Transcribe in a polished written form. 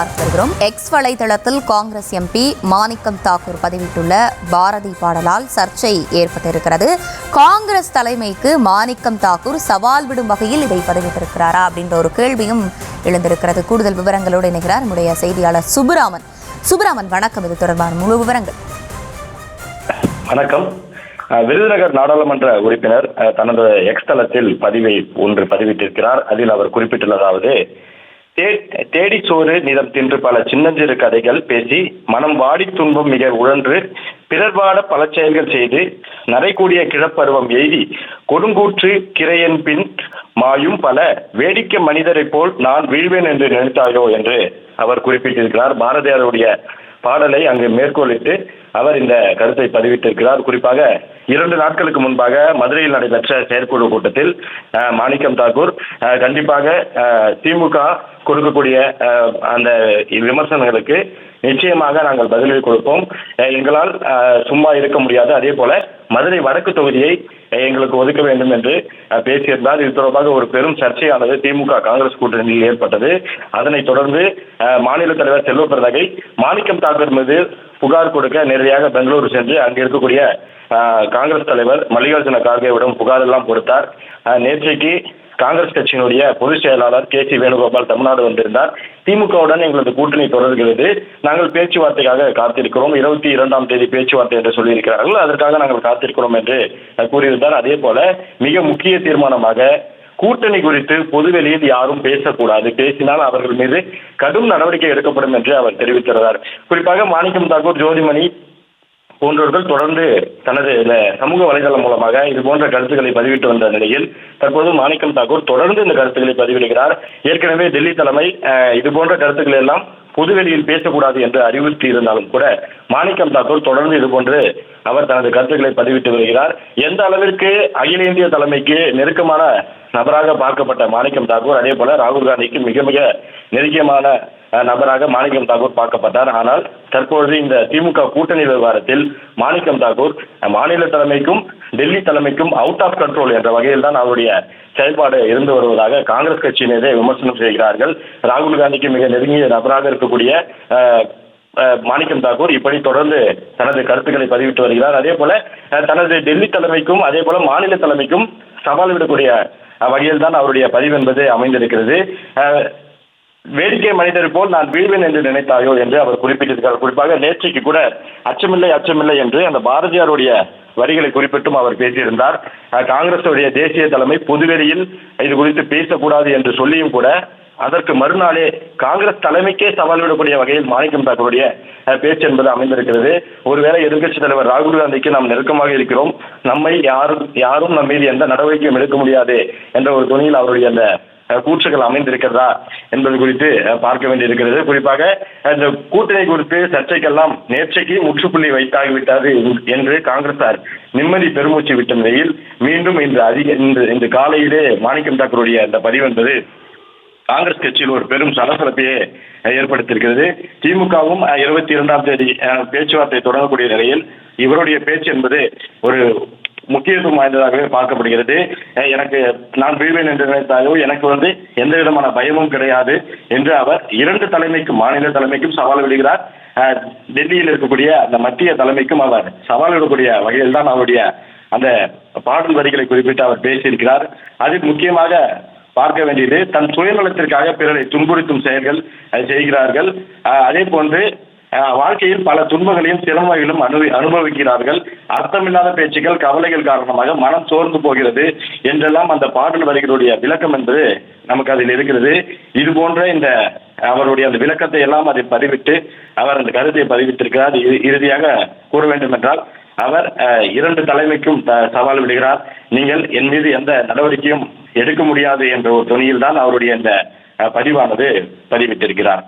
பார்த்து வருகிறோம். எக்ஸ் வலைதளத்தில் காங்கிரஸ் எம்பி மாணிக்கம் தாக்கூர் பதிவிட்டுள்ள பாரதி பாடலால் சர்ச்சை ஏற்பட்டிருக்கிறது. காங்கிரஸ் தலைமைக்கு மாணிக்கம் தாக்கூர் சவால் விடும் வகையில் இதை பதிவிட்டிருக்கிறாரா அப்படின்ற ஒரு கேள்வியும் எழுந்திருக்கிறது. கூடுதல் விவரங்களோடு இணைகிறார் நம்முடைய செய்தியாளர் சுப்புராமன். வணக்கம். இது தொடர்பான முழு விவரங்கள். வணக்கம். விருதுநகர் நாடாளுமன்ற உறுப்பினர் தனது எக்ஸ் தளத்தில் பதிவிட்டிருக்கிறார். அதில் அவர் குறிப்பிட்டுள்ளதாவது, தேடி சோறு நிலம் தின்று பல சின்னஞ்சிறு கதைகள் பேசி மனம் வாடி துன்பம் மிக உழன்று பிறர் வாட பல செயல்கள் செய்து நரைக்கூடிய கிழப்பருவம் எய்தி கொடுங்கூற்று கிரையன் பின் மாயும் பல வேடிக்கை மனிதரை போல் நான் வீழ்வேன் என்று நினைத்தாயோ என்று அவர் குறிப்பிட்டிருக்கிறார். பாரதியாருடைய பாடலை அங்கு மேற்கோளிட்டு அவர் இந்த கருத்தை பதிவிட்டிருக்கிறார். குறிப்பாக 2 நாட்களுக்கு முன்பாக மதுரையில் நடைபெற்ற செயற்குழு கூட்டத்தில் மாணிக்கம் தாக்கூர் கண்டிப்பாக திமுக கொடுக்கக்கூடிய அந்த விமர்சனங்களுக்கு நிச்சயமாக நாங்கள் பதிலடி கொடுப்போம், எங்களால் சும்மா இருக்க முடியாது, அதே போல மதுரை வடக்கு தொகுதியை எங்களுக்கு ஒதுக்க வேண்டும் என்று பேசியிருந்தார். இது தொடர்பாக ஒரு பெரும் சர்ச்சையானது திமுக காங்கிரஸ் கூட்டணியில் ஏற்பட்டது. அதனைத் தொடர்ந்து மாநில தலைவர் செல்வ பிறந்தகை மாணிக்கம் தாக்கூர் மீது புகார் கொடுக்க நேரடியாக பெங்களூரு சென்று அங்கு இருக்கக்கூடிய காங்கிரஸ் தலைவர் மல்லிகார்ஜுன கார்கேவிடம் புகார் எல்லாம் கொடுத்தார். நேற்றைக்கு காங்கிரஸ் கட்சியினுடைய பொதுச் செயலாளர் KC வேணுகோபால் தமிழ்நாடு வந்திருந்தார். திமுகவுடன் எங்களது கூட்டணி தொடர்கிறது, நாங்கள் பேச்சுவார்த்தைக்காக காத்திருக்கிறோம், 22ஆம் தேதி பேச்சுவார்த்தை என்று சொல்லியிருக்கிறார்கள், அதற்காக நாங்கள் காத்திருக்கிறோம் என்று கூறியிருந்தார். அதே போல மிக முக்கிய தீர்மானமாக கூட்டணி குறித்து பொதுவெளியில் யாரும் பேசக்கூடாது, பேசினால் அவர்கள் மீது கடும் நடவடிக்கை எடுக்கப்படும் என்று அவர் தெரிவித்திருந்தார். குறிப்பாக மாணிக்கம் தாக்கூர், ஜோதிமணி போன்றவர்கள் தொடர்ந்து தனது சமூக வலைதளம் மூலமாக இது போன்ற கருத்துக்களை பதிவிட்டு வந்த நிலையில் தற்போது மாணிக்கம் தாக்கூர் தொடர்ந்து இந்த கருத்துக்களை பதிவிடுகிறார். ஏற்கனவே டெல்லி தலைமை இது போன்ற கருத்துக்களை எல்லாம் பொதுவெளியில் பேசக்கூடாது என்று அறிவுறுத்தி இருந்தாலும் கூட மாணிக்கம் தாக்கூர் தொடர்ந்து இதுபோன்று அவர் தனது கருத்துக்களை பதிவிட்டு வருகிறார். எந்த அளவிற்கு அகில இந்திய தலைமைக்கு நெருக்கமான நபராக பார்க்கப்பட்ட மாணிக்கம் தாக்கூர் அதே போல ராகுல் காந்திக்கு மிக மிக நெருக்கமான நபராக மாணிக்கம் தாக்கூர் பார்க்கப்பட்டார். ஆனால் தற்பொழுது இந்த திமுக கூட்டணி விவகாரத்தில் மாணிக்கம் தாக்கூர் மாநில தலைமைக்கும் டெல்லி தலைமைக்கும் அவுட் ஆஃப் கண்ட்ரோல் என்ற வகையில் தான் அவருடைய செயல்பாடு இருந்து வருவதாக காங்கிரஸ் கட்சியினரே விமர்சனம் செய்கிறார்கள். ராகுல் காந்திக்கு மிக நெருங்கிய நபராக இருக்கக்கூடிய மாணிக்கம் தாக்கூர் இப்படி தொடர்ந்து தனது கருத்துக்களை பதிவிட்டு வருகிறார். அதே போல தனது டெல்லி தலைமைக்கும் அதே போல மாநில தலைமைக்கும் சவால் விடக்கூடிய வகையில் தான் அவருடைய பதிவு என்பது அமைந்திருக்கிறது. வேடிக்கை மனிதர் போல் நான் வீழ்வேன் என்று நினைத்தாயோ என்று அவர் குறிப்பிட்டிருக்கிறார். குறிப்பாக நேற்றைக்கு கூட அச்சமில்லை என்று அந்த பாரதியாருடைய வரிகளை குறிப்பிட்டும் அவர் பேசியிருந்தார். காங்கிரசுடைய தேசிய தலைமை பொதுவெளியில் இது குறித்து பேசக்கூடாது என்று சொல்லியும் கூட அதற்கு மறுநாளே காங்கிரஸ் தலைமைக்கே சவால் விடக்கூடிய வகையில் மாணிக்கம் தாக்கூருடைய பேச்சு என்பது அமைந்திருக்கிறது. ஒருவேளை எதிர்க்கட்சித் தலைவர் ராகுல் காந்திக்கு நாம் நெருக்கமாக இருக்கிறோம், நம்மை யாரும் நம் மீது எந்த நடவடிக்கையும் எடுக்க முடியாது என்ற ஒரு துணியில் அவருடைய அந்த கூற்றுகள் அமைந்திருக்கிறதா என்பது குறித்து பார்க்க வேண்டியிருக்கிறது. குறிப்பாக இந்த கூட்டணி குறித்து சர்ச்சைக்கெல்லாம் நேற்றைக்கு முற்றுப்புள்ளி வைத்தாகிவிட்டது என்று காங்கிரசார் நிம்மதி பெருமூச்சு விட்ட நிலையில் மீண்டும் இன்று காலையிலே மாணிக்கம் தாக்கூருடைய இந்த பதிவு என்பது காங்கிரஸ் கட்சியில் ஒரு பெரும் சலசலப்பையே ஏற்படுத்தியிருக்கிறது. திமுகவும் 22ஆம் தேதி பேச்சுவார்த்தை தொடங்கக்கூடிய நிலையில் இவருடைய பேச்சு என்பது ஒரு முக்கியத்துவம் வாய்ந்ததாகவே பார்க்கப்படுகிறது. நான் வீழ்வேன் என்று நினைத்தாயோ, எனக்கு எந்த விதமான பயமும் கிடையாது என்று அவர் 2 தலைமைக்கும் மாநில தலைமைக்கும் சவால் விடுகிறார். டெல்லியில் இருக்கக்கூடிய அந்த மத்திய தலைமைக்கும் அவர் சவால் விடக்கூடிய வகையில் தான் அவருடைய அந்த பாடல் வரிகளை குறிப்பிட்டு அவர் பேசியிருக்கிறார். அதில் முக்கியமாக பார்க்க வேண்டியது தன் சுயநலத்திற்காக பிறரை துன்புறுத்தும் செயல்கள் செய்கிறார்கள். அதே போன்று வாழ்க்கையில் பல துன்பங்களையும் சிரமங்களையும் அனுபவிக்கிறார்கள். அர்த்தமில்லாத பேச்சுக்கள், கவலைகள் காரணமாக மனம் சோர்ந்து போகிறது என்றெல்லாம் அந்த பாடல் வரிகளுடைய விளக்கம் என்பது நமக்கு அதில் இருக்கிறது. இது போன்ற இந்த அவருடைய அந்த விளக்கத்தை எல்லாம் அதை பதிவிட்டு அவர் அந்த கருத்தை பதிவிட்டிருக்கிறார். இறுதியாக கூற வேண்டும் என்றால் அவர் 2 தலைமைக்கும் சவால் விடுகிறார். நீங்கள் என் மீது எந்த நடவடிக்கையும் எடுக்க முடியாது என்ற ஒரு துணியில் தான் அவருடைய இந்த பதிவானது பதிவிட்டிருக்கிறார்.